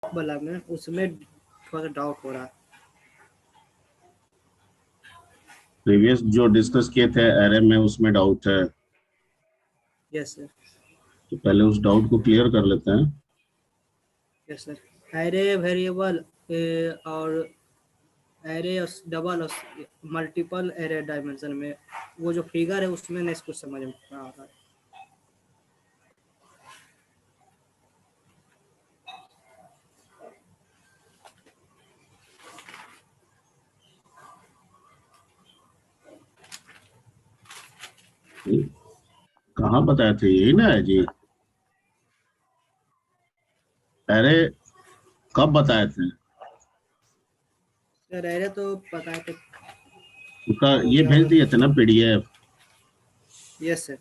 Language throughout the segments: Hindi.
वाला में उसमें थोड़ा सा डाउट हो रहा है। प्रीवियस जो डिस्कस किए थे एरे में उसमें डाउट है। Yes sir. तो पहले उस डाउट को क्लियर कर लेते हैं। Yes sir. एरे वेरिएबल और array double multiple array dimension में वो जो फिगर है उसमें नहीं कुछ समझ में आ रहा है। कहाँ बताए थे, यही ना है जी? एरे कब बताए थे? सर एरे तो पता है उसका हो ये गया भेज होगा। दिए थे ना पीडीएफ? Yes sir.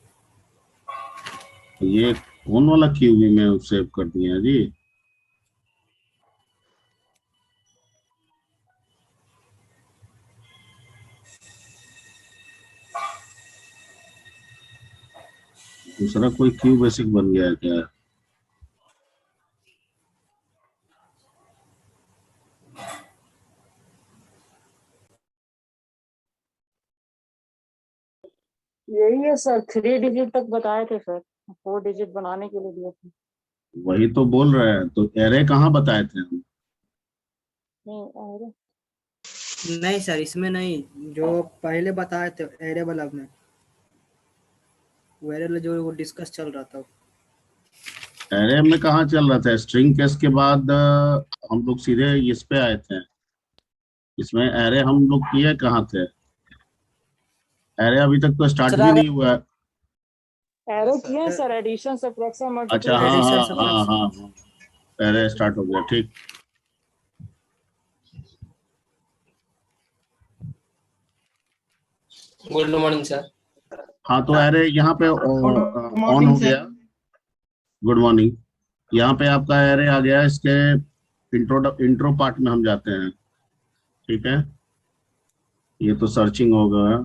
ये कौन वाला क्यूबी में सेव कर दिए हैं जी? दूसरा कोई क्यू बेसिक बन गया है क्या? यही है सर, 3 डिजिट तक बताए थे सर, 4 डिजिट बनाने के लिए दिए थे। वही तो बोल रहे हैं, तो एरे कहाँ बताए थे हम? नहीं अरे नहीं सर इसमें नहीं, जो पहले बताए थे एरे वाला में, वो एरे वाला जो वो डिस्कस चल रहा था। एरे में कहाँ चल रहा था? स्ट्रिंग केस के बाद हम लोग सीधे इस पे आए थे। इसमें एरे हम लोग किए कहाँ थे? एरे अभी तक तो स्टार्ट भी नहीं हुआ है। एरो किए हैं सर, एडिशन सब्ट्रैक्शन अच्छा, हाँ एडिशन हाँ मल्टीप्लिकेशन। हाँ सब्ट्रैक्शन। हाँ हाँ, एरे स्टार्ट हो गया, ठीक। Good morning sir. हाँ, तो एरे यहाँ पे ऑन हो गया। Good morning. यहाँ पे आपका एरे आ गया। इसके इंट्रो पार्ट में हम जाते हैं, ठीक है। ये तो सर्चिंग हो गया,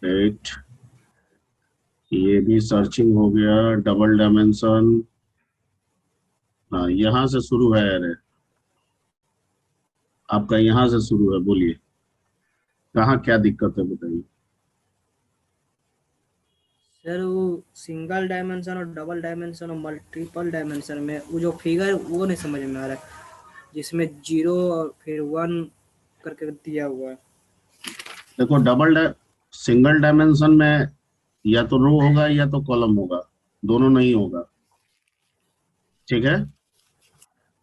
राइट। ये भी सर्चिंग हो गया, डबल डायमेंशन। हाँ, यहाँ से शुरू है एरे आपका, यहाँ से शुरू है। बोलिए कहाँ क्या दिक्कत है, बताइए। सर वो सिंगल डायमेंशन और डबल डायमेंशन और मल्टीपल डायमेंशन में वो जो फिगर वो नहीं समझ में आ रहा है, जिसमें 0 और फिर 1 करके दिया हुआ है। देखो, सिंगल डायमेंशन में या तो रो होगा या तो कॉलम होगा, दोनों नहीं होगा, ठीक है।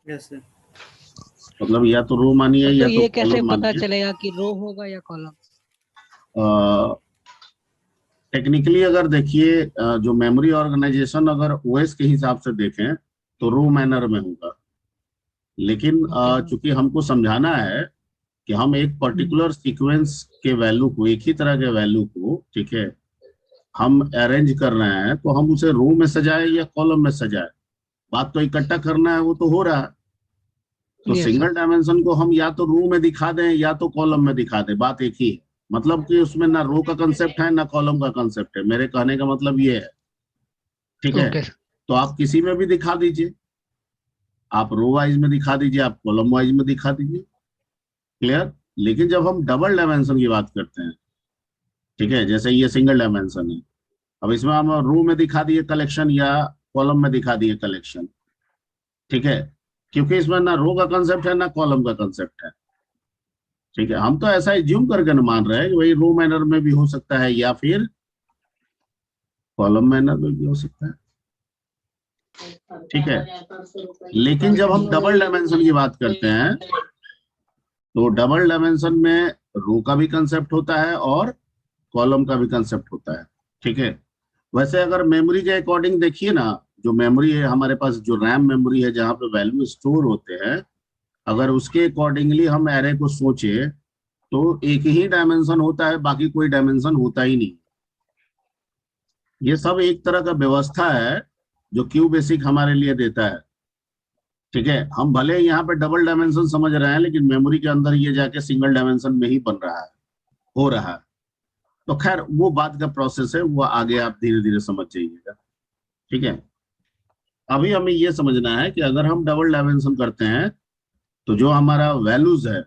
Yes sir. मतलब या तो रो मानिए तो या तो ये कैसे कॉलम पता मानिए। चलेगा कि रो होगा या कॉलम? टेक्निकली अगर देखिए, जो मेमोरी ऑर्गेनाइजेशन अगर ओएस के हिसाब से देखें तो रो मैनर में होगा। लेकिन ओके। चूंकि हमको समझाना है कि हम एक पर्टिकुलर सीक्वेंस के वैल्यू को, एक ही तरह के वैल्यू को, ठीक है, हम अरेंज कर रहे हैं, तो हम उसे रो में सजाए या कॉलम में सजाए, बात तो इकट्ठा करना है, वो तो हो रहा है। तो यस सर। सिंगल डायमेंशन को हम या तो रो में दिखा दें या तो कॉलम में दिखा दें, बात एक ही है। मतलब कि उसमें ना रो का कंसेप्ट है ना कॉलम का कंसेप्ट है, मेरे कहने का मतलब ये है, ठीक है। Okay sir. तो आप किसी में भी दिखा दीजिए, आप रो वाइज में दिखा दीजिए, आप कॉलम वाइज में दिखा दीजिए, क्लियर। लेकिन जब हम डबल डायमेंशन की बात करते हैं, ठीक है, जैसे ये सिंगल डायमेंशन है, अब इसमें हम रो में दिखा दिए कलेक्शन या कॉलम में दिखा दिए कलेक्शन, ठीक है, क्योंकि इसमें ना रो का कंसेप्ट है ना कॉलम का कंसेप्ट है, ठीक है। हम तो ऐसा एज्यूम करके न मान रहे हैं कि वही रो मैनर में भी हो सकता है या फिर कॉलम मैनर में भी हो सकता है, ठीक है। लेकिन जब हम डबल डायमेंशन की बात करते हैं तो डबल डायमेंशन में रो का भी कंसेप्ट होता है और कॉलम का भी कंसेप्ट होता है, ठीक है। वैसे अगर मेमोरी के अकॉर्डिंग देखिए ना, जो मेमोरी है हमारे पास, जो रैम मेमोरी है जहाँ पे वैल्यू स्टोर होते हैं, अगर उसके अकॉर्डिंगली हम एरे को सोचे तो एक ही डायमेंशन होता है, बाकी कोई डायमेंशन होता ही नहीं। ये सब एक तरह का व्यवस्था है जो क्यू बेसिक हमारे लिए देता है, ठीक है। हम भले यहाँ पे डबल डायमेंशन समझ रहे हैं, लेकिन मेमोरी के अंदर ये जाके सिंगल डायमेंशन में ही बन रहा है, हो रहा है। तो खैर वो बात का प्रोसेस है, वो आगे आप धीरे धीरे समझ जाइएगा, ठीक है। अभी हमें ये समझना है कि अगर हम डबल डायमेंशन करते हैं तो जो हमारा वैल्यूज है,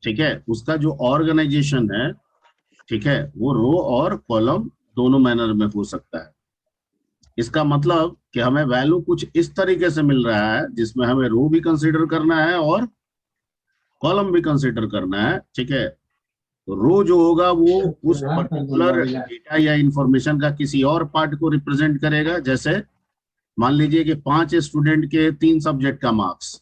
ठीक है, उसका जो ऑर्गेनाइजेशन है, ठीक है, वो रो और कॉलम दोनों मैनर में हो सकता है। इसका मतलब कि हमें वैल्यू कुछ इस तरीके से मिल रहा है जिसमें हमें रो भी कंसीडर करना है और कॉलम भी कंसीडर करना है, ठीक है। तो रो जो होगा वो उस पर्टिकुलर डेटा या इंफॉर्मेशन का किसी और पार्ट को रिप्रेजेंट करेगा। जैसे मान लीजिए कि 5 स्टूडेंट के 3 सब्जेक्ट का मार्क्स,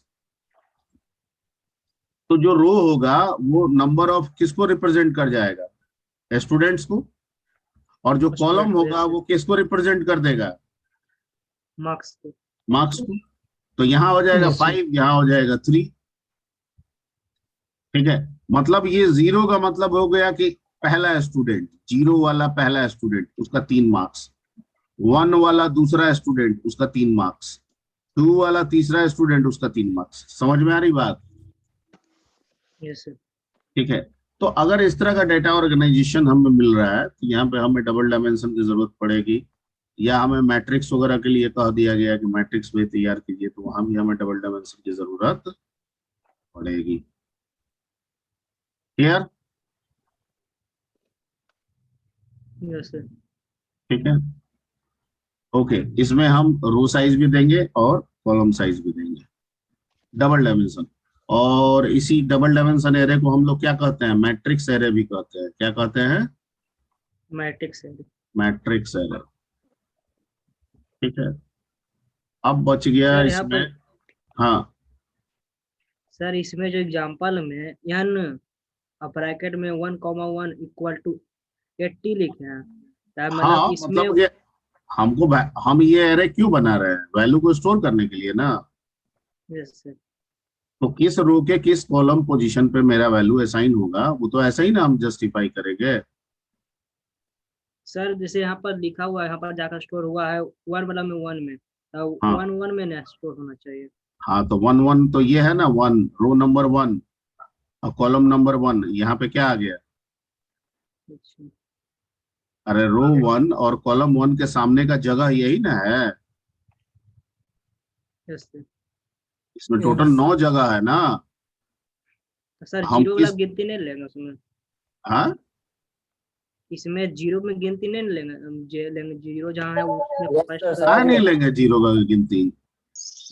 तो जो रो होगा वो नंबर ऑफ किसको रिप्रेजेंट कर जाएगा, स्टूडेंट्स को। और जो कॉलम होगा वो किसको रिप्रेजेंट कर देगा, मार्क्स को। मार्क्स को। तो यहाँ हो जाएगा 5, यहाँ हो जाएगा 3, ठीक है। मतलब ये 0 का मतलब हो गया कि पहला स्टूडेंट, 0 वाला पहला स्टूडेंट उसका 3 मार्क्स, 1 वाला दूसरा स्टूडेंट उसका 3 मार्क्स, 2 वाला तीसरा स्टूडेंट उसका 3 मार्क्स। समझ में आ रही बात? Yes sir. ठीक है। तो अगर इस तरह का डेटा ऑर्गेनाइजेशन हमें मिल रहा है तो यहाँ पे हमें डबल डायमेंशन की जरूरत पड़ेगी, या हमें मैट्रिक्स वगैरह के लिए कह दिया गया कि मैट्रिक्स भी तैयार कीजिए, तो वहां भी हमें डबल डायमेंशन की जरूरत पड़ेगी। क्लियर? Yes sir. ठीक है, ओके। इसमें हम रो साइज भी देंगे और कॉलम साइज भी देंगे, डबल डायमेंशन। और इसी डबल डायमेंशन एरे को हम लोग क्या कहते हैं, मैट्रिक्स एरे भी कहते हैं। क्या कहते हैं? मैट्रिक्स है। Matrix array. ठीक है, अब बच गया सर यहाँ इसमें। पर, हाँ सर इसमें जो एग्जांपल में एन ब्रैकेट में 1,1 इक्वल टू 80 लिखे हैं, तो मतलब हाँ, इसमें। मतलब ये हम ये एरे क्यों बना रहे हैं, वैल्यू को स्टोर करने के लिए ना। Yes sir. तो किस रो के किस कॉलम पोजीशन पे मेरा वैल्यू असाइन होगा, वो तो ऐसा ही ना हम जस्टिफाई करेंगे। सर जैसे यहाँ पर लिखा हुआ है, यहाँ पर जाकर स्टोर हुआ है वन वाला में 1 में, तो हाँ 1 में ना स्टोर होना चाहिए। हाँ, तो 1 1 तो ये है ना, 1 रो नंबर 1 और कॉलम नंबर 1, यहाँ पे क्या आ गया? अच्छा। अरे रो 1 और कॉलम 1 के सामने का जगह यही ना है। Yes sir. इसमें टोटल 9 जगह है ना। तो सर हम जीरो वाला किस, गिनती नहीं लेंगे उसमें? हाँ इसमें जीरो में गिनती नहीं लेंगे, लेंगे जीरो जहाँ है उसमें फर्स्ट। क्या नहीं लेंगे जीरो का गिनती?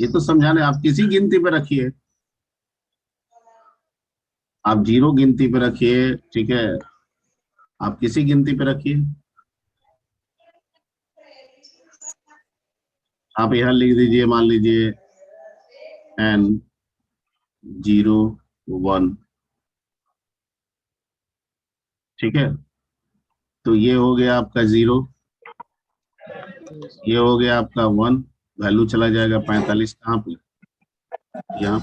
ये तो समझाने, आप किसी गिनती पे रखिए, आप जीरो गिनती पे रखिए, ठीक है, आप किसी गिनती पे रखिए। आप यहाँ लिख दीजिए, मान लीजिए n 0 1, ठीक है। तो ये हो गया आपका 0, ये हो गया आपका 1, वैल्यू चला जाएगा 45 कहाँ पे, यहाँ।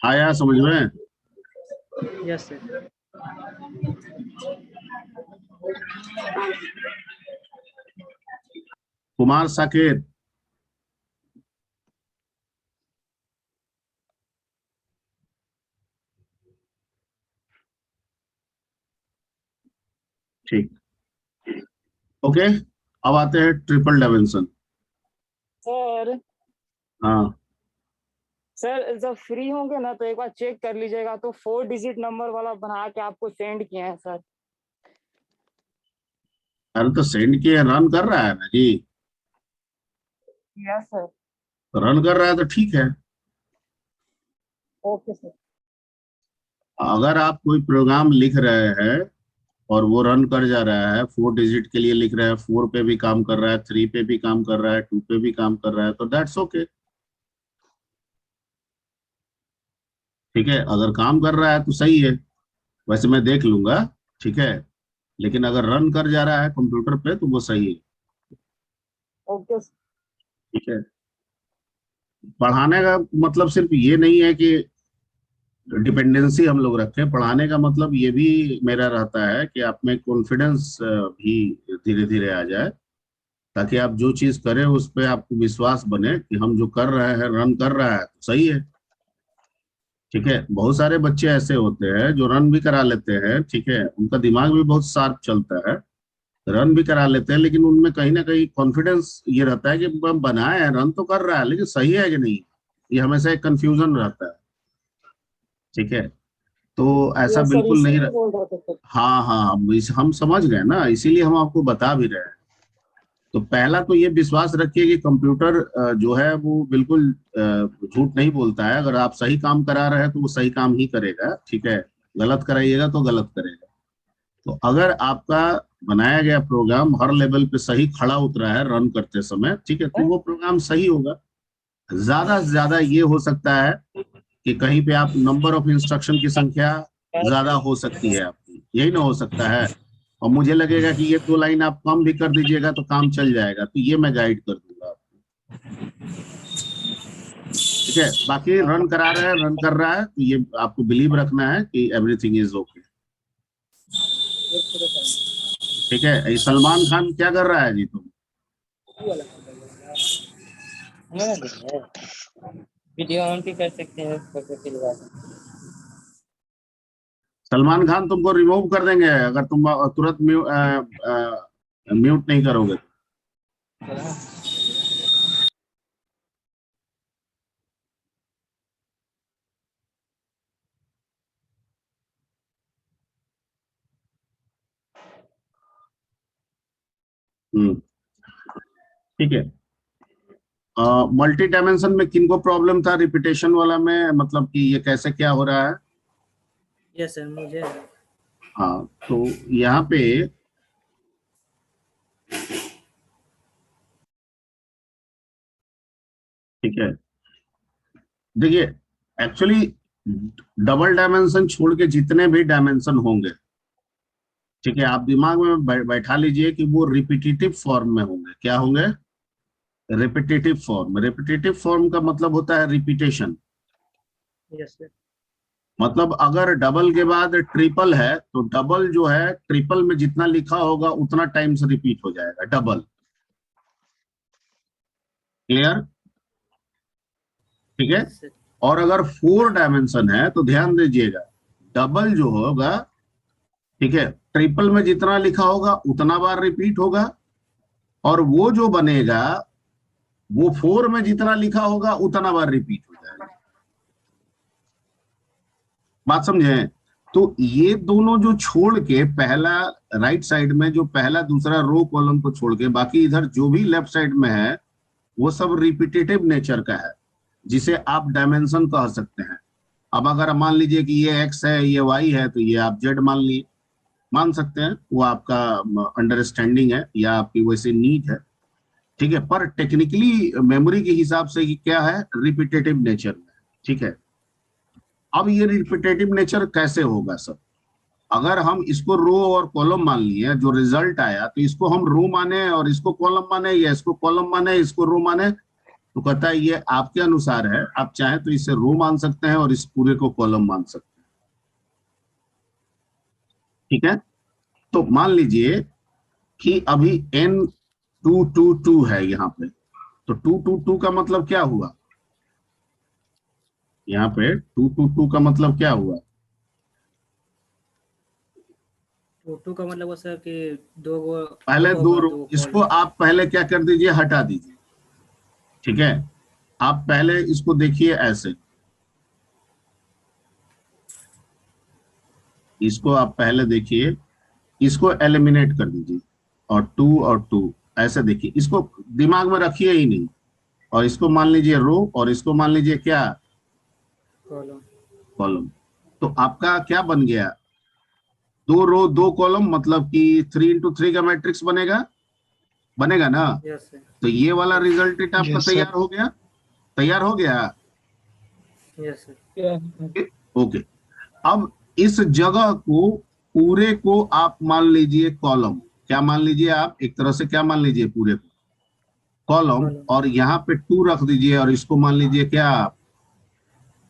आया समझ में? Yes sir. कुमार साकेत, ठीक, ओके। अब आते हैं ट्रिपल डायमेंशन। सर हाँ सर जब फ्री होंगे ना तो एक बार चेक कर लीजिएगा, तो 4 डिजिट नंबर वाला बना के आपको सेंड किए हैं सर। अरे तो सेंड किए, रन कर रहा है ना जी। Yes sir. तो रन कर रहा है तो ठीक है। Okay sir. अगर आप कोई प्रोग्राम लिख रहे हैं और वो रन कर जा रहा है, 4 डिजिट के लिए लिख रहा है, 4 पे भी काम कर रहा है, 3 पे भी काम कर रहा है, 2 पे भी काम कर रहा है, तो दैट्स ओके। ठीक है, अगर काम कर रहा है तो सही है, वैसे मैं देख लूंगा, ठीक है। लेकिन अगर रन कर जा रहा है कंप्यूटर पे तो वो सही है। Okay sir. ठीक है, पढ़ाने का मतलब सिर्फ ये नहीं है कि डिपेंडेंसी हम लोग रखें, पढ़ाने का मतलब ये भी मेरा रहता है कि आप में कॉन्फिडेंस भी धीरे धीरे आ जाए, ताकि आप जो चीज करें उस पर आपको विश्वास बने कि हम जो कर रहे हैं, रन कर रहा है तो सही है। ठीक है, बहुत सारे बच्चे ऐसे होते हैं जो रन भी करा लेते हैं, ठीक है, उनका दिमाग भी बहुत शार्प चलता है, रन भी करा लेते हैं, लेकिन उनमें कहीं ना कहीं कॉन्फिडेंस ये रहता है कि बनाए हैं, रन तो कर रहा है, लेकिन सही है कि नहीं, ये हमेशा एक कंफ्यूजन रहता है। ठीक है, तो ऐसा यस सर, बिल्कुल नहीं इसीलिए बोल रहे थे सर। हाँ हाँ, हम समझ गए ना, इसीलिए हम आपको बता भी रहे हैं। तो पहला तो ये विश्वास रखिए कि कंप्यूटर जो है वो बिल्कुल झूठ नहीं बोलता है। अगर आप सही काम करा रहे हैं तो वो सही काम ही करेगा, ठीक है, गलत कराइएगा तो गलत करेगा। तो अगर आपका बनाया गया प्रोग्राम हर लेवल पे सही खड़ा उतरा है रन करते समय, ठीक है, तो वो प्रोग्राम सही होगा। ज्यादा से ज्यादा ये हो सकता है कि कहीं पे आप नंबर ऑफ इंस्ट्रक्शन की संख्या ज्यादा हो सकती है आपकी, यही ना हो सकता है। और मुझे लगेगा कि ये 2 लाइन आप कम भी कर दीजिएगा तो काम चल जाएगा, तो ये मैं गाइड कर दूंगा आपको। ठीक है, बाकी रन करा रहे हैं, रन कर रहा है, तो ये आपको बिलीव रखना है कि एवरीथिंग इज ओके। ठीक है, ये सलमान खान क्या कर रहा है जी तुम? वीडियो ऑन भी कर सकते हैं सलमान खान तुमको रिमूव कर देंगे अगर तुम तुरंत म्यूट नहीं करोगे। ठीक है, मल्टी डायमेंशन में किनको प्रॉब्लम था रिपीटेशन वाला में, मतलब कि ये कैसे क्या हो रहा है? यस सर, मुझे हाँ, तो यहाँ पे ठीक है, देखिए, एक्चुअली डबल डायमेंशन छोड़ के जितने भी डायमेंशन होंगे, ठीक है, आप दिमाग में बैठा लीजिए कि वो रिपीटेटिव फॉर्म में होंगे। क्या होंगे? Repetitive form. रिपीटेटिव फॉर्म का मतलब होता है रिपीटेशन। यस सर, मतलब अगर डबल के बाद ट्रिपल है तो डबल जो है ट्रिपल में जितना लिखा होगा उतना टाइम्स रिपीट हो जाएगा डबल। क्लियर? ठीक है, यस सर, और अगर 4 डायमेंशन है तो ध्यान दीजिएगा, डबल जो होगा, ठीक है, ट्रिपल में जितना लिखा होगा उतना बार रिपीट होगा, और वो जो बनेगा वो 4 में जितना लिखा होगा उतना बार रिपीट हो जाएगा। बात समझे? तो ये दोनों जो छोड़ के, पहला राइट साइड में जो पहला दूसरा रो कॉलम को छोड़ के बाकी इधर जो भी लेफ्ट साइड में है वो सब रिपीटेटिव नेचर का है, जिसे आप डायमेंशन कह सकते हैं। अब अगर मान लीजिए कि ये एक्स है ये वाई है तो ये आप जेड मान लिए, मान सकते हैं, वो आपका अंडरस्टैंडिंग है या आपकी वैसे नीड है। ठीक है, पर टेक्निकली मेमोरी के हिसाब से क्या है, रिपीटेटिव नेचर में। ठीक है, अब ये रिपीटेटिव नेचर कैसे होगा सर? अगर हम इसको रो और कॉलम मान लिए, जो रिजल्ट आया, तो इसको हम रो माने और इसको कॉलम माने, या इसको कॉलम माने इसको रो माने, तो कहता है ये आपके अनुसार है। आप चाहें तो इसे रो मान सकते हैं और इस पूरे को कॉलम मान सकते हैं। ठीक है, तो मान लीजिए कि अभी n222 है यहाँ पे, तो 222 का मतलब क्या हुआ? यहाँ पे 222 का मतलब क्या हुआ? टू का मतलब वो सर कि दो गो पहले रो दो होगा, रो, दो इसको कॉलम। आप पहले क्या कर दीजिए, हटा दीजिए। ठीक है, आप पहले इसको देखिए ऐसे, इसको आप पहले देखिए, इसको एलिमिनेट कर दीजिए, और टू ऐसे देखिए, इसको दिमाग में रखिए ही नहीं, और इसको मान लीजिए रो और इसको मान लीजिए क्या, कॉलम। कॉलम। तो आपका क्या बन गया, 2 रो 2 कॉलम, मतलब कि 3 into 3 का मैट्रिक्स बनेगा, बनेगा ना? यस सर, तो ये वाला रिजल्टेंट आपका यस तैयार सर। हो गया, तैयार हो गया। यस सर, ओके, अब इस जगह को पूरे को आप मान लीजिए कॉलम। क्या मान लीजिए आप? एक तरह से क्या मान लीजिए, पूरे को कॉलम, कॉलम। और यहाँ पे 2 रख दीजिए और इसको मान लीजिए क्या,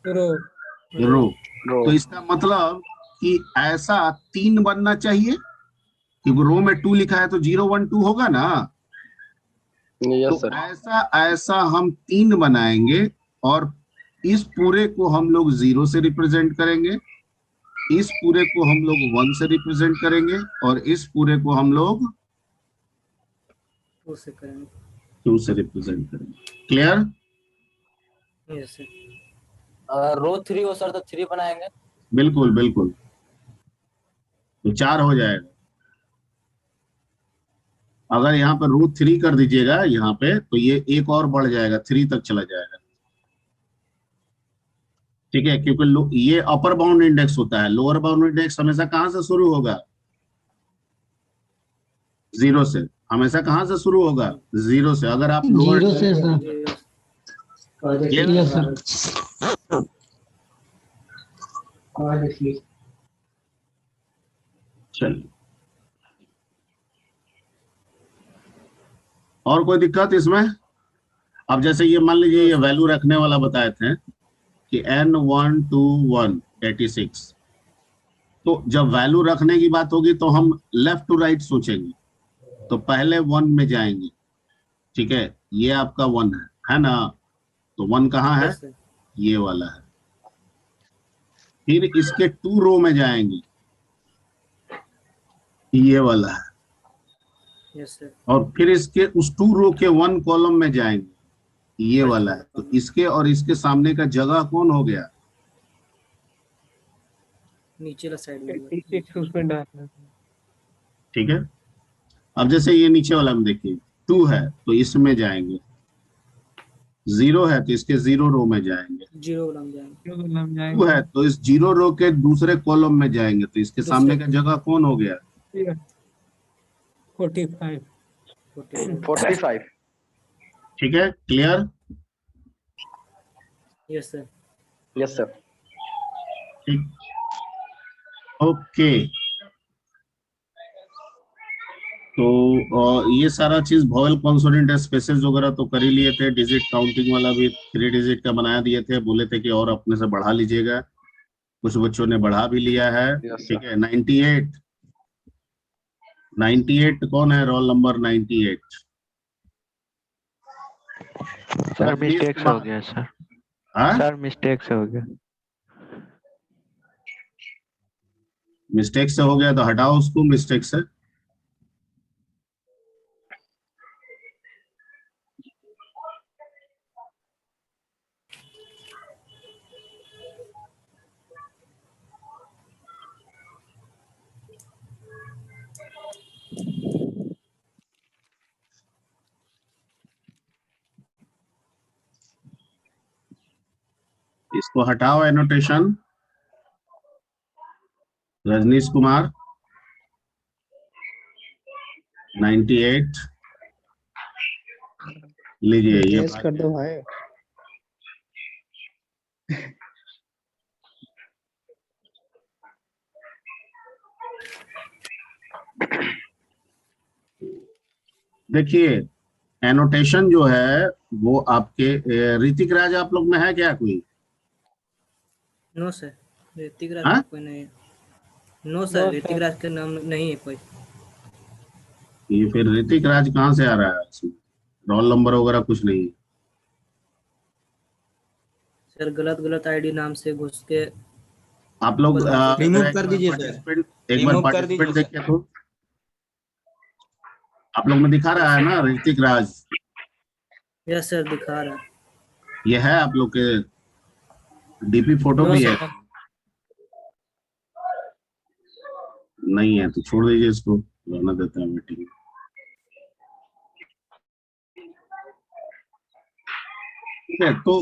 रो। रो। रो। तो इसका मतलब कि ऐसा 3 बनना चाहिए, क्योंकि रो में 2 लिखा है तो 0 1 2 होगा ना। यस तो सर। ऐसा ऐसा हम 3 बनाएंगे, और इस पूरे को हम लोग 0 से रिप्रेजेंट करेंगे, इस पूरे को हम लोग 1 से रिप्रेजेंट करेंगे, और इस पूरे को हम लोग 2 से करेंगे। 2 से रिप्रेजेंट करेंगे। क्लियर? Yes sir. अगर रो 3 हो सर तो 3 बनाएंगे। बिल्कुल बिल्कुल, तो 4 हो जाएगा। अगर यहाँ पे √3 कर दीजिएगा यहाँ पे, तो ये एक और बढ़ जाएगा, 3 तक चला जाएगा। ठीक है, क्योंकि ये अपर बाउंड इंडेक्स होता है, लोअर बाउंड इंडेक्स हमेशा कहां से शुरू होगा? 0 से। हमेशा कहां से शुरू होगा? 0 से। अगर आप लोअर 0 से सर। Yes sir. चलिए, और कोई दिक्कत इसमें? अब जैसे ये मान लीजिए ये वैल्यू रखने वाला बताए थे कि N121 86, तो जब वैल्यू रखने की बात होगी तो हम लेफ्ट टू राइट सोचेंगे, तो पहले 1 में जाएंगे। ठीक है, ये आपका 1 है ना? तो 1 कहाँ है? Yes sir. ये वाला है। फिर इसके 2 रो में जाएंगे, ये वाला है। Yes sir. और फिर इसके उस 2 रो के 1 कॉलम में जाएंगे, ये वाला है। तो इसके और इसके सामने का जगह कौन हो गया? नीचे वाला साइड में। 86 उसमें डालना। ठीक है, अब जैसे ये नीचे वाला में देखिए 2 है तो इसमें जाएंगे, 0 है तो इसके 0 रो में जाएंगे, 0 लग जाएंगे। 2 है तो इस 0 रो के दूसरे कॉलम में जाएंगे, तो इसके सामने का जगह कौन हो गया? 45। 45। ठीक है, clear? Yes sir. Yes sir. ठीक, ओके। तो ये सारा चीज वॉवेल कॉन्सोनेंट स्पेसेस वगैरह तो कर ही लिए थे। डिजिट काउंटिंग वाला भी 3 डिजिट का बना दिए थे, बोले थे कि और अपने से बढ़ा लीजिएगा, कुछ बच्चों ने बढ़ा भी लिया है। ठीक है, 98 कौन है? Roll number 98। सर मिस्टेक से हो गया सर। हाँ, सर मिस्टेक से हो गया। मिस्टेक से हो गया तो हटाओ उसको मिस्टेक से। इसको हटाओ एनोटेशन। रजनीश कुमार 98 लीजिए, ये कर दो भाई। देखिए एनोटेशन जो है वो आपके ऋतिक राज आप लोग में है क्या कोई? नो सर, ऋतिक राज हाँ? का कोई नहीं है। नो सर, ऋतिक राज का नाम नहीं है कोई। ये फिर ऋतिक राज कहाँ से आ रहा है इसमें? रोल नंबर वगैरह कुछ नहीं है। सर गलत आईडी नाम से घुस के आप लोग रिमूव कर दीजिए सर। एक बार पार्टिसिपेंट देखिए तो आप लोग में दिखा रहा है ना ऋतिक राज? यस सर, दिखा रहा है। ये है आप लोग के डीपी फोटो नो भी है? सर। नहीं है तो छोड़ दीजिए इसको, रहने देते हैं मीटिंग। ठीक है, तो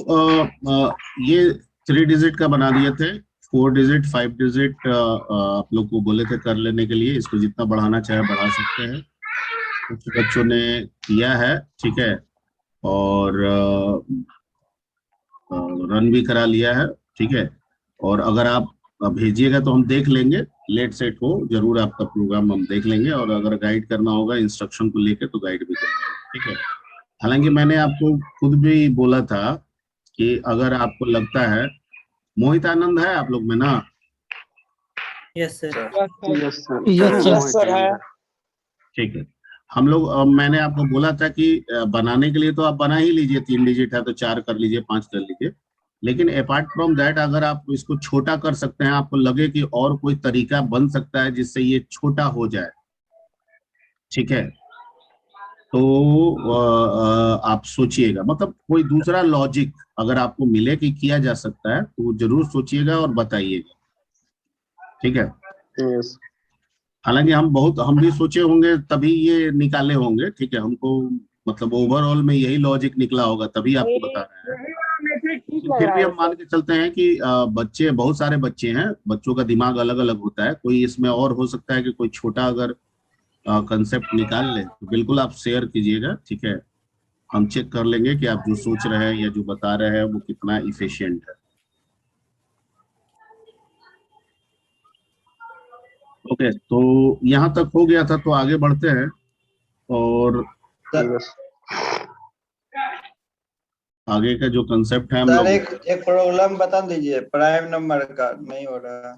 ये 3 डिजिट का बना दिए थे। 4 डिजिट 5 डिजिट आप लोग को बोले थे कर लेने के लिए। इसको जितना बढ़ाना चाहे बढ़ा सकते हैं, कुछ बच्चों ने किया है। ठीक है, और रन भी करा लिया है। ठीक है, और अगर आप भेजिएगा तो हम देख लेंगे, लेट सेट हो जरूर आपका प्रोग्राम हम देख लेंगे, और अगर गाइड करना होगा इंस्ट्रक्शन को लेके तो गाइड भी करेंगे। ठीक है, हालांकि मैंने आपको खुद भी बोला था कि अगर आपको लगता है, मोहित आनंद है आप लोग में ना? Yes sir. Yes sir. Yes sir है। ठीक है, हम लोग मैंने आपको बोला था कि बनाने के लिए तो आप बना ही लीजिए, 3 डिजिट है तो 4 कर लीजिए, 5 कर लीजिए, लेकिन अपार्ट फ्रॉम दैट अगर आप इसको छोटा कर सकते हैं, आपको लगे कि और कोई तरीका बन सकता है जिससे ये छोटा हो जाए, ठीक है, तो आप सोचिएगा, मतलब कोई दूसरा लॉजिक अगर आपको मिले कि किया जा सकता है तो जरूर सोचिएगा और बताइएगा, ठीक है। यस हालांकि हम भी सोचे होंगे तभी ये निकाले होंगे, ठीक है। हमको मतलब ओवरऑल में यही लॉजिक निकला होगा तभी आपको बता रहे हैं। यही वाला मैट्रिक ठीक लेकिन लग फिर रहा भी है हम मान सर। के चलते हैं कि बच्चे, बहुत सारे बच्चे हैं, बच्चों का दिमाग अलग अलग होता है, कोई इसमें और हो सकता है कि कोई छोटा अगर कंसेप्ट निकाल ले तो बिल्कुल आप शेयर कीजिएगा, ठीक है। हम चेक कर लेंगे कि आप जो सोच रहे हैं या जो बता रहे हैं वो कितना इफिशिएंट है। ओके, तो यहाँ तक हो गया था, तो आगे बढ़ते हैं। और यस आगे का जो कंसेप्ट है हम सर लोग, एक प्रॉब्लम बता दीजिए, प्राइम नंबर का नहीं हो रहा।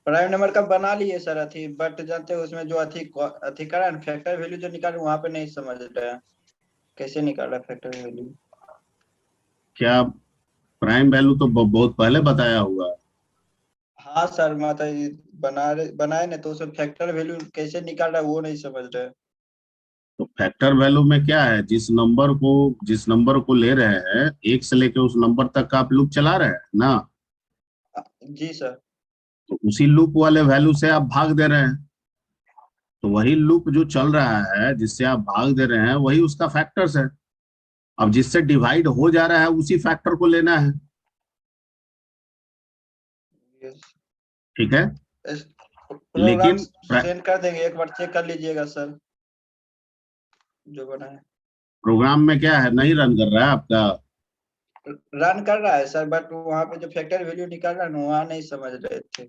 प्राइम नंबर का बना लिए सर अथी, बट जानते हो उसमें जो अथी करा फैक्टर वैल्यू जो निकाले वहां पे नहीं समझ रहे हैं कैसे निकाला फैक्टर वैल्यू। क्या प्राइम वैल्यू तो बहुत पहले बताया हुआ है। हाँ सर, मतलब बनाए ना तो उसमें फैक्टर वैल्यू कैसे निकाल रहा है वो नहीं समझ रहे। तो फैक्टर वैल्यू में क्या है, जिस नंबर को ले रहे हैं, एक से लेके उस नंबर तक का आप लूप चला रहे हैं ना, जी सर। तो उसी लूप वाले वैल्यू से आप भाग दे रहे हैं। तो वही लूप जो चल रहा है जिससे आप भाग दे रहे हैं वही उसका फैक्टर्स है। अब जिससे डिवाइड हो जा रहा है उसी फैक्टर को लेना है, यस। ठीक है। प्रोग्राम लेकिन सेंड कर देंगे, एक बार चेक कर लीजिएगा सर जो बना है। प्रोग्राम में क्या है, नहीं रन कर रहा है आपका। रन कर रहा है सर, बट वहां पे जो फैक्टर वैल्यू निकाल रहा है ना वहां नहीं समझ रहे थे।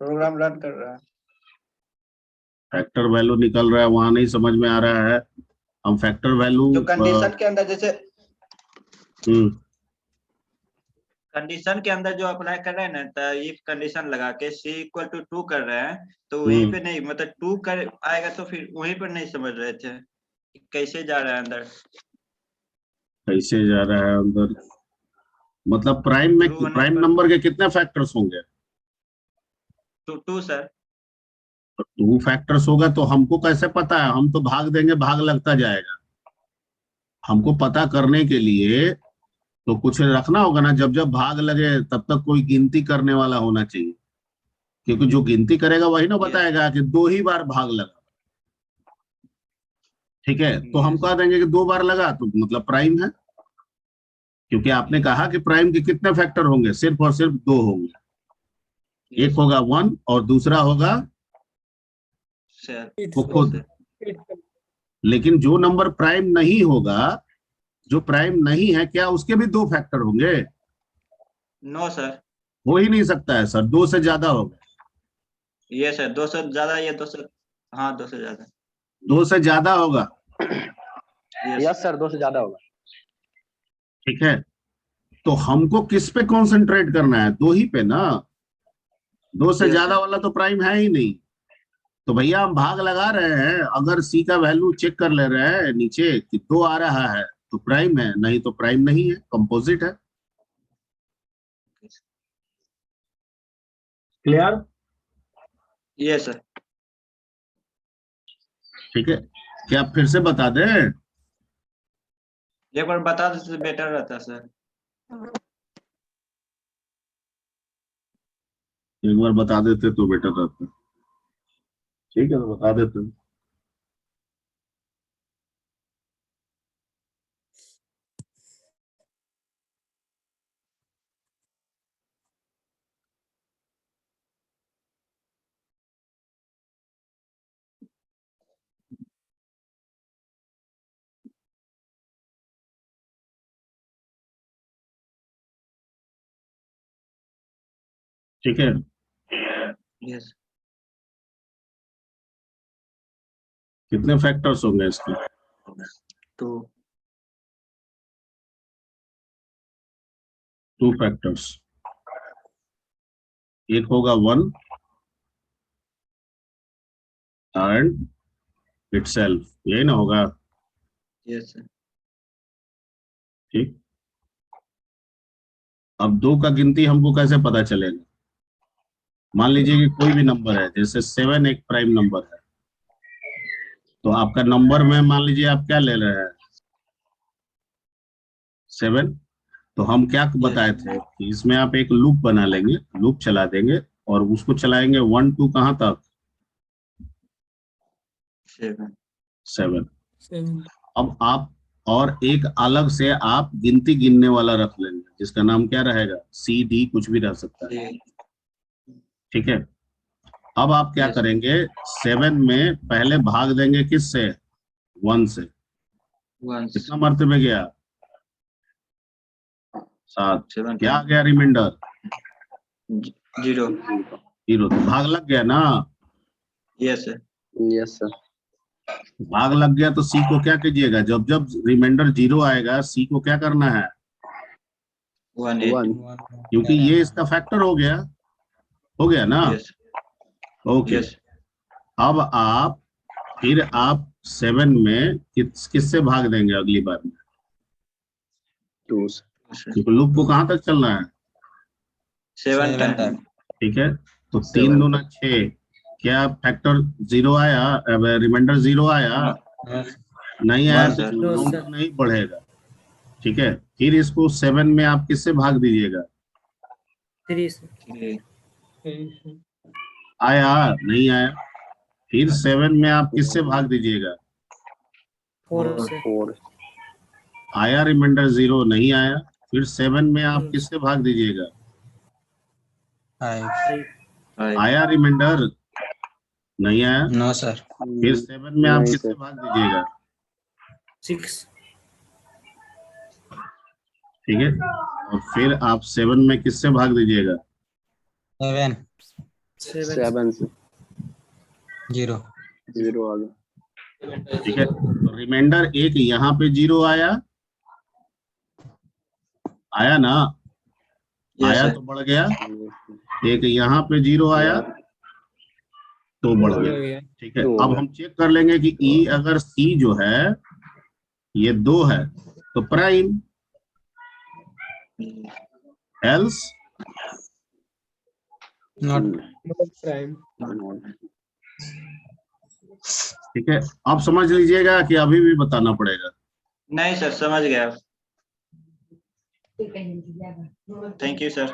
प्रोग्राम रन कर रहा है। फैक्टर वैल्यू निकल रहा है, वहां नहीं समझ में आ रहा है। हम फैक्टर वैल्यू जो कंडीशन के अंदर जैसे हम्म कंडीशन के अंदर जो अप्लाई कर रहे हैं ना, तो इफ कंडीशन लगा के c इक्वल टू 2 कर रहे हैं तो वहीं पे नहीं, मतलब 2 कर आएगा तो फिर वहीं पर नहीं समझ रहे थे कैसे जा रहा है अंदर। कैसे जा रहा है अंदर, मतलब प्राइम नंबर के कितने फैक्टर्स होंगे। 2 सर। तो 2 फैक्टर्स होगा तो हमको कैसे पता है, हम तो भाग देंगे, भाग लगता जाएगा। हमको पता करने के लिए तो कुछ रखना होगा ना, जब जब भाग लगे तब तक कोई गिनती करने वाला होना चाहिए, क्योंकि जो गिनती करेगा वही ना बताएगा कि 2 ही बार भाग लगा, ठीक है। तो हम कह देंगे कि 2 बार लगा तो मतलब प्राइम है, क्योंकि आपने कहा कि प्राइम के कितने फैक्टर होंगे, सिर्फ और सिर्फ 2 होंगे। एक होगा 1 और दूसरा होगा वो खुद। लेकिन जो नंबर प्राइम नहीं होगा, जो प्राइम नहीं है, क्या उसके भी 2 फैक्टर होंगे। No sir. हो ही नहीं सकता है सर, 2 से ज्यादा होगा। ये सर 2 से ज्यादा, ये 2 से, हाँ 2 से ज्यादा। 2 से ज्यादा होगा, यस सर 2 से ज्यादा होगा। ठीक है। तो हमको किस पे कंसंट्रेट करना है, 2 ही पे ना। 2 से ज्यादा वाला तो प्राइम है ही नहीं। तो भैया हम भाग लगा रहे हैं, अगर सी का वैल्यू चेक कर ले रहे हैं नीचे कि 2 आ रहा है तो प्राइम है, नहीं तो प्राइम नहीं है, कंपोजिट है। क्लियर। ये सर। ठीक है, क्या आप फिर से बता दें। एक बार बता देते बेटर रहता सर। एक बार बता देते तो बेटर रहता। ठीक है, तो बता देते। ठीक है, यस। कितने फैक्टर्स होंगे इसके। तो 2 फैक्टर्स, एक होगा 1 एंड इटसेल्फ, यही ना होगा। Yes sir. ठीक, अब 2 का गिनती हमको कैसे पता चलेगा। मान लीजिए कि कोई भी नंबर है, जैसे 7 एक प्राइम नंबर है, तो आपका नंबर में मान लीजिए आप क्या ले रहे हैं 7। तो हम क्या बताए थे कि इसमें आप एक लूप बना लेंगे, लूप चला देंगे और उसको चलाएंगे 1 2 कहाँ तक 7। अब आप और एक अलग से आप गिनती गिनने वाला रख लेंगे जिसका नाम क्या रहेगा CD, कुछ भी रह सकता है। ठीक है, अब आप क्या करेंगे 7 में पहले भाग देंगे किससे 1 से। कितना मरतबे गया 7। क्या आ गया रिमाइंडर 0। तो भाग लग गया ना। Yes sir. Yes sir. भाग लग गया तो C को क्या कीजिएगा, जब जब रिमाइंडर 0 आएगा C को क्या करना है 1 क्योंकि ये इसका फैक्टर हो गया ना। ओके, अब आप फिर आप 7 में किससे भाग देंगे अगली बार में 2 क्योंकि लूप को कहाँ तक चलना है 7 टाइम। ठीक है, तो 3 दूना 6, क्या फैक्टर 0 आया, रिमाइंडर 0 आया नहीं आया तो काउंट नहीं बढ़ेगा। ठीक है, फिर इसको 7 में आप किससे भाग दीजिएगा 3 से। आया नहीं आया, फिर 7 में आप किससे भाग दीजिएगा 4 से। 4 आया रिमाइंडर 0 नहीं आया, फिर 7 में आप किससे भाग दीजिएगा 5 आया रिमाइंडर नहीं आया, नो सर। फिर 7 में आप किससे भाग दीजिएगा 6। ठीक है, और फिर आप 7 में किससे भाग दीजिएगा 7 से 0 आ गया। ठीक है, तो रिमाइंडर एक यहाँ पे 0 आया ना, आया तो बढ़ गया, एक यहाँ पे 0 आया तो बढ़ गया। ठीक है, अब हम चेक कर लेंगे कि E अगर C जो है ये 2 है तो प्राइम, एल्स नॉट प्राइम। ठीक है, आप समझ लीजिएगा कि अभी भी बताना पड़ेगा। नहीं सर, समझ गया। Thank you sir.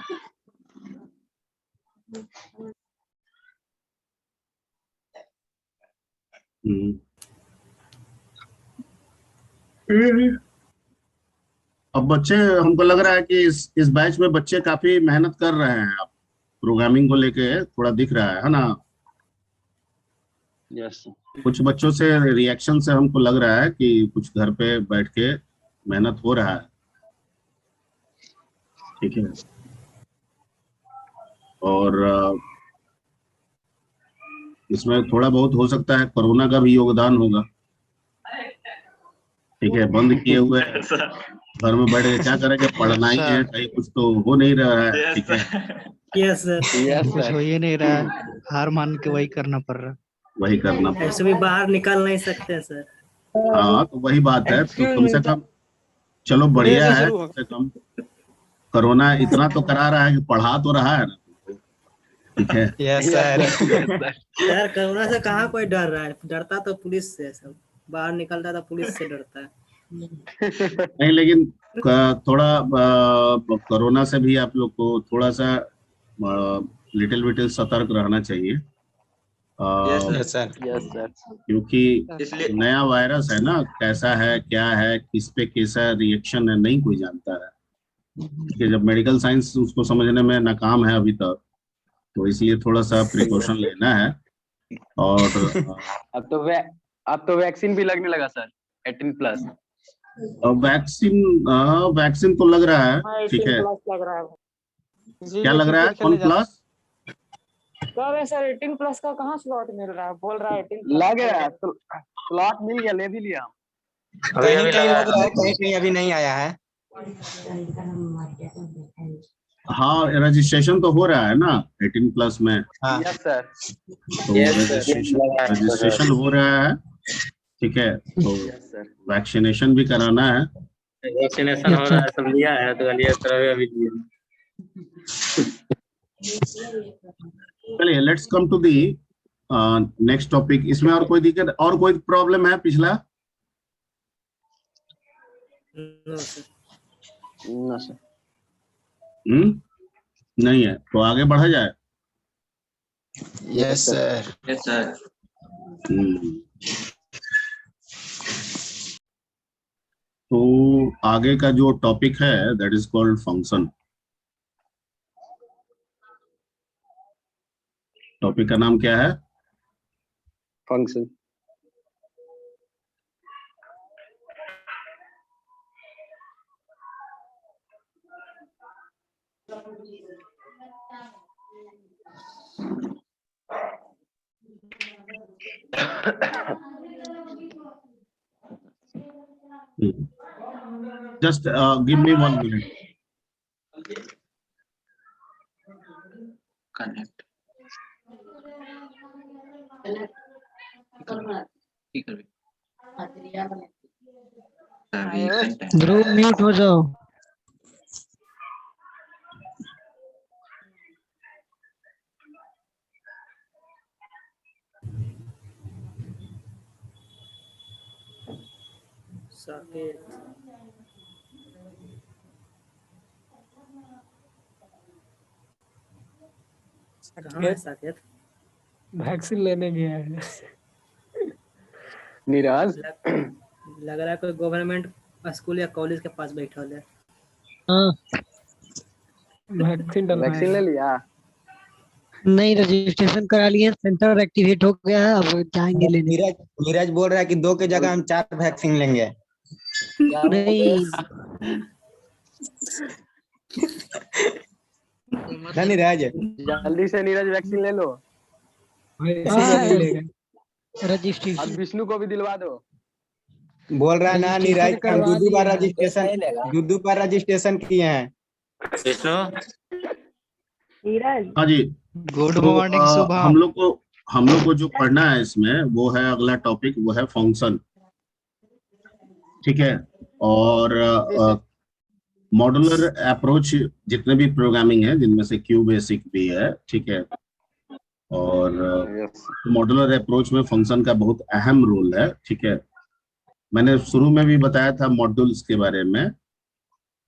अब बच्चे, हमको लग रहा है कि इस बैच में बच्चे काफी मेहनत कर रहे हैं। आप प्रोग्रामिंग को लेके थोड़ा दिख रहा है ना। यस कुछ बच्चों से रिएक्शन से हमको लग रहा है कि कुछ घर पे बैठ के मेहनत हो रहा है। ठीक है, और इसमें थोड़ा बहुत हो सकता है कोरोना का भी योगदान होगा। ठीक है, बंद किए हुए घर में बैठ के क्या करेंगे, पढ़ना ही है, कहीं कुछ तो हो नहीं रहा है। ठीक है, यस सर। कुछ हो ही नहीं रहा है, हार मान के वही करना पड़ रहा है। वही करना ऐसे भी बाहर निकल नहीं सकते सर। हाँ, तो वही बात है। तो कम से कम चलो बढ़िया है, कम से कम कोरोना इतना तो करा रहा है कि पढ़ा तो रहा है ना। ठीक है, यस सर। यार कोरोना से कहाँ कोई डर रहा है, डरता तो पुलिस से। सब बाहर निकलता तो पुलिस से डरता है। नहीं, लेकिन थोड़ा कोरोना से भी आप लोग को थोड़ा सा लिटिल बिटिल सतर्क रहना चाहिए। Yes sir. क्योंकि नया वायरस है ना, कैसा है क्या है, किस पे कैसा रिएक्शन है, नहीं कोई जानता है। कि जब मेडिकल साइंस उसको समझने में नाकाम है अभी तक, तो इसलिए थोड़ा सा प्रिकॉशन लेना है। और अब तो वैक्सीन भी लगने लगा सर 18+। वैक्सीन तो लग रहा है। ठीक है, लग रहा है। क्या लग रहा है, कौन प्लस कह रहे सर 18+ का कहाँ स्लॉट मिल रहा है, बोल रहा है 18+ लग रहा है तो स्लॉट मिल गया, ले भी लिया हम। कहीं कहीं लग रहा है, कहीं कहीं अभी नहीं आया है। हाँ, रजिस्ट्रेशन तो हो रहा है ना 18+ में। हाँ यस सर। तो रजिस्ट्रेशन हो रहा है। ठीक है, तो वैक्सीनेशन भी कराना है। वैक्सीनेशन हो रहा है, सब लिया है तो लिए तरह अभी लिया। चलिए, let's come to the next topic, इसमें और कोई दिक्कत और कोई प्रॉब्लम है पिछला? No sir. ना सर। नहीं है तो आगे बढ़ा जाए। Yes sir. Yes sir. तो आगे का जो टॉपिक है that is called function. Topic का नाम क्या है? Function. Just give me 1 minute. Connect Dhruv mute हो जाओ। साकेत कहाँ है साकेत? वैक्सीन लेने गया है। नीरज लग रहा है कोई गवर्नमेंट स्कूल या कॉलेज के पास बैठा है। हाँ वैक्सीन वैक्सीन ले लिया? नहीं, रजिस्ट्रेशन करा लिए, सेंटर एक्टिवेट हो गया है, अब जाएंगे लेने। नीरज बोल रहा है कि 2 की जगह हम 4 वैक्सीन लेंगे। नहीं ना नीरज? जल्दी से नीरज वैक्सीन ले लो। रजिस्ट्रेशन अब विष्णु को भी दिलवा दो। बोल रहा है ना नीरज, हम करवा 2 बार दिए रजिस्ट्रेशन 2 बार रजिस्ट्रेशन किए हैं। विष्णु हाँ जी। गुड तो मॉर्निंग सुबह। हम लोग को जो पढ़ना है इसमें वो है अगला टॉपिक, वो है फंक्शन। ठीक है। और मॉड्यूलर अप्रोच जितने भी प्रोग्रामिंग है जिनमें से क्यू बेसिक भी है, ठीक है, और मॉड्यूलर अप्रोच में फंक्शन का बहुत अहम रोल है। ठीक है। मैंने शुरू में भी बताया था मॉड्यूल्स के बारे में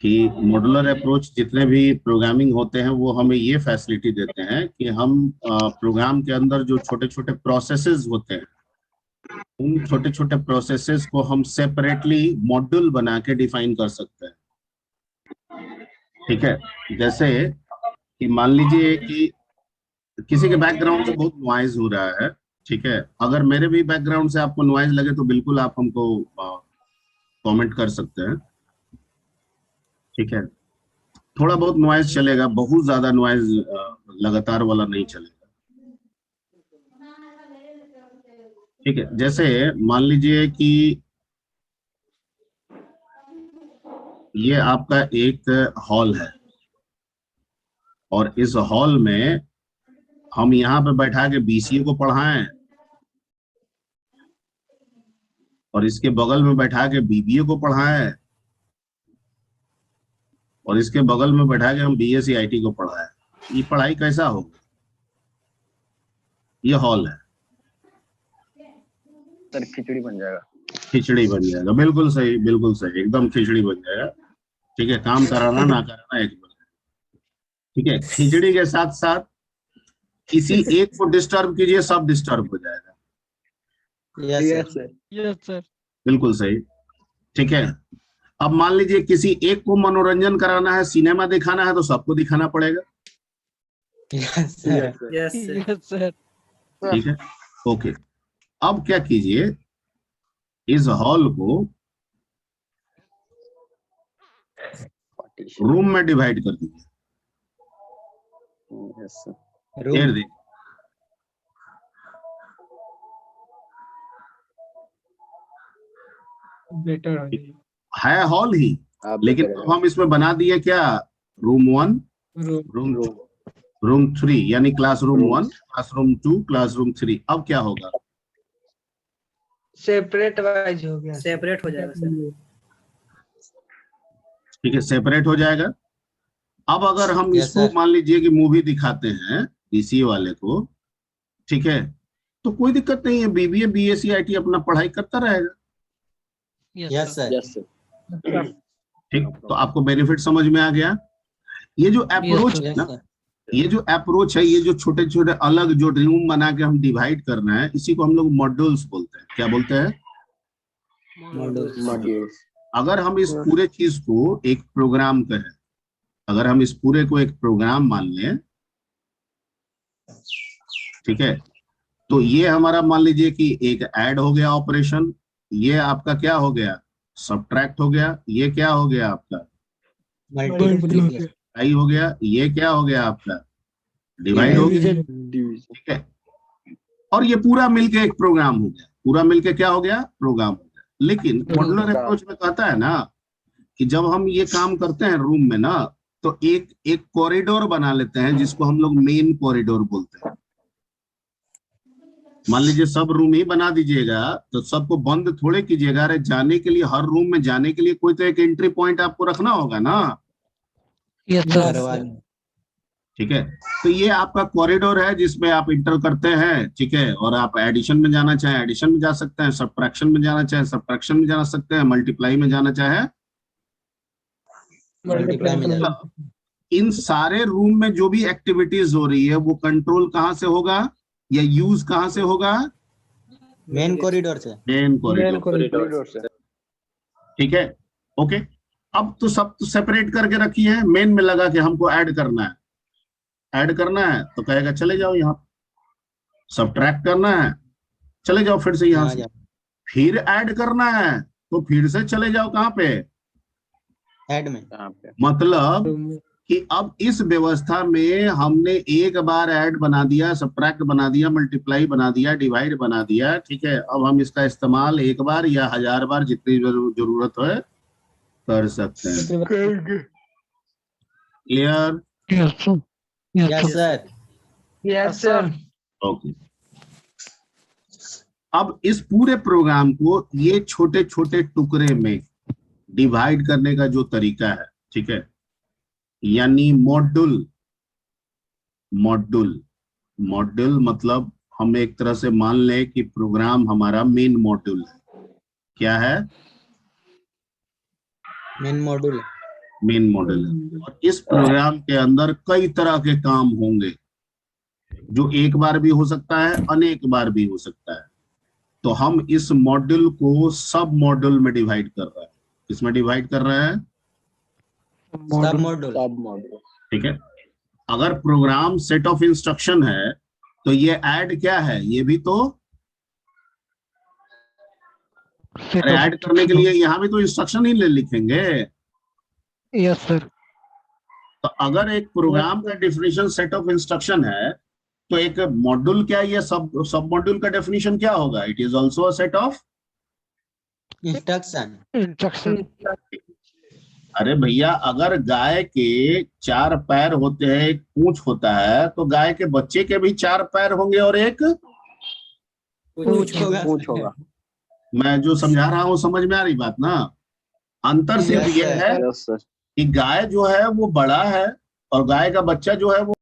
कि मॉड्यूलर अप्रोच जितने भी प्रोग्रामिंग होते हैं वो हमें ये फैसिलिटी देते हैं कि हम प्रोग्राम के अंदर जो छोटे छोटे प्रोसेसेस होते हैं उन छोटे छोटे प्रोसेसेस को हम सेपरेटली मॉड्यूल बना के डिफाइन कर सकते हैं। ठीक है। जैसे कि मान लीजिए कि किसी के बैकग्राउंड से बहुत नॉइज हो रहा है। ठीक है। अगर मेरे भी बैकग्राउंड से आपको नॉइज लगे तो बिल्कुल आप हमको कमेंट कर सकते हैं। ठीक है। थोड़ा बहुत नॉइज चलेगा, बहुत ज्यादा नॉइज लगातार वाला नहीं चलेगा। ठीक है। जैसे मान लीजिए कि ये आपका एक हॉल है और इस हॉल में हम यहाँ पे बैठा के बीसीए को पढ़ाएं और इसके बगल में बैठा के बीबीए को पढ़ाएं और इसके बगल में बैठा के हम बीएससी आईटी को पढ़ाएं, ये पढ़ाई कैसा होगा? ये हॉल है सर, खिचड़ी बन जाएगा। खिचड़ी बन जाएगा। बिल्कुल सही, बिल्कुल सही, एकदम खिचड़ी बन जाएगा। ठीक है। काम कराना ना कराना एक बार। ठीक है। खिचड़ी के साथ साथ किसी एक को डिस्टर्ब कीजिए, सब डिस्टर्ब हो जाएगा। Yes sir. Yes sir. बिल्कुल सही। ठीक है। अब मान लीजिए किसी एक को मनोरंजन कराना है, सिनेमा दिखाना है, तो सबको दिखाना पड़ेगा। Yes sir. Yes sir. ठीक है। ओके। अब क्या कीजिए, इस हॉल को रूम में डिवाइड कर दीजिए। Yes sir. देर देखिए, बेटर है हॉल ही, लेकिन अब हम इसमें बना दिए क्या, रूम 1, रूम 3, यानी क्लासरूम 1, क्लासरूम 2, क्लासरूम 3। अब क्या होगा? सेपरेट वाइज हो गया, सेपरेट हो जाएगा सर। ठीक है, सेपरेट हो जाएगा। अब अगर हम इसको मान लीजिए कि मूवी दिखाते हैं डीसी वाले को, ठीक है, तो कोई दिक्कत नहीं है, बीबीए बीएससी आईटी अपना पढ़ाई करता रहेगा। Yes sir. Yes sir. ठीक, तो आपको बेनिफिट समझ में आ गया। ये जो अप्रोच है यस ना, सर। ये जो अप्रोच है, ये जो छोटे छोटे अलग जो रूम बना के हम डिवाइड करना है, इसी को हम लोग मॉड्यूल्स बोलते हैं। क्या बोलते हैं? मॉड्यूल्स। अगर हम इस पूरे चीज को एक प्रोग्राम कहें, अगर हम इस पूरे को एक प्रोग्राम मान लें, ठीक है, तो ये हमारा मान लीजिए कि एक ऐड हो गया ऑपरेशन, ये आपका क्या हो गया? सब्ट्रैक्ट हो गया। ये क्या हो गया आपका? मल्टीप्लाई हो गया। ये क्या हो गया आपका? डिवाइड हो गया। ठीक है, और ये पूरा मिलके एक प्रोग्राम हो गया। पूरा मिलके क्या हो गया? प्रोग्राम हो गया। लेकिन मॉड्यूलर अप्रोच में कहता है ना कि जब हम ये काम करते हैं रूम में ना, तो एक कॉरिडोर बना लेते हैं जिसको हम लोग मेन कॉरिडोर बोलते हैं। मान लीजिए सब रूम ही बना दीजिएगा, तो सबको बंद थोड़े कीजिएगा। अरे जाने के लिए, हर रूम में जाने के लिए कोई तो एक एंट्री पॉइंट आपको रखना होगा ना। ठीक है, तो ये आपका कॉरिडोर है जिसमें आप इंटर करते हैं। ठीक है, और आप एडिशन में जाना चाहे एडिशन में जा सकते हैं, सब्ट्रैक्शन में जाना चाहे सब्ट्रैक्शन में जा सकते हैं, मल्टीप्लाई में जाना चाहे मल्टीप्लाई में जाना। इन सारे रूम में जो भी एक्टिविटीज हो रही है वो कंट्रोल कहाँ से होगा या यूज कहाँ से होगा? मेन कॉरिडोर से। Main corridor. से। ठीक है, ओके। अब तो सब तो सेपरेट करके रखी है। मेन में लगा कि हमको ऐड करना है, ऐड करना है तो कहेगा चले जाओ यहाँ। सब्ट्रैक्ट करना है, चले जाओ फिर से यहाँ से। फिर ऐड करना है तो फिर से चले जाओ कहाँ पे? ऐड में। मतलब कि अब इस व्यवस्था में हमने एक बार ऐड बना दिया, सब्ट्रैक्ट बना दिया, मल्टीप्लाई बना दिया, डिवाइड बना दिया। ठीक है, अब हम इसका इस्तेमाल एक बार या 1000 बार जितनी जरूरत हो कर सकते हैं। Clear? Yes sir. Yes sir. Okay. अब इस पूरे प्रोग्राम को ये छोटे छोटे टुकड़े में डिवाइड करने का जो तरीका है, ठीक है, यानी मॉड्यूल। मॉड्यूल मतलब हम एक तरह से मान लें कि प्रोग्राम हमारा मेन मॉड्यूल है। क्या है? Main module. मेन मॉड्यूल है। और इस प्रोग्राम के अंदर कई तरह के काम होंगे, जो एक बार भी हो सकता है, अनेक बार भी हो सकता है। तो हम इस मॉड्यूल को सब मॉड्यूल में डिवाइड कर रहे हैं। किसमें डिवाइड कर रहे हैं? सब मॉड्यूल। ठीक है, अगर प्रोग्राम सेट ऑफ इंस्ट्रक्शन है तो ये ऐड क्या है? ये भी तो ऐड करने के लिए यहाँ भी तो इंस्ट्रक्शन ही लिखेंगे। Yes sir. तो अगर एक प्रोग्राम का डेफिनेशन सेट ऑफ इंस्ट्रक्शन है, तो एक मॉड्यूल क्या है? ये सब मॉड्यूल का डेफिनेशन क्या होगा? It is also a set of instruction. अरे भैया, अगर गाय के 4 पैर होते हैं, एक पूंछ होता है, तो गाय के बच्चे के भी 4 पैर होंगे और एक पूछ होगा। मैं जो समझा रहा हूँ समझ में आ रही बात ना? अंतर सिर्फ ये है कि गाय जो है वो बड़ा है और गाय का बच्चा जो है वो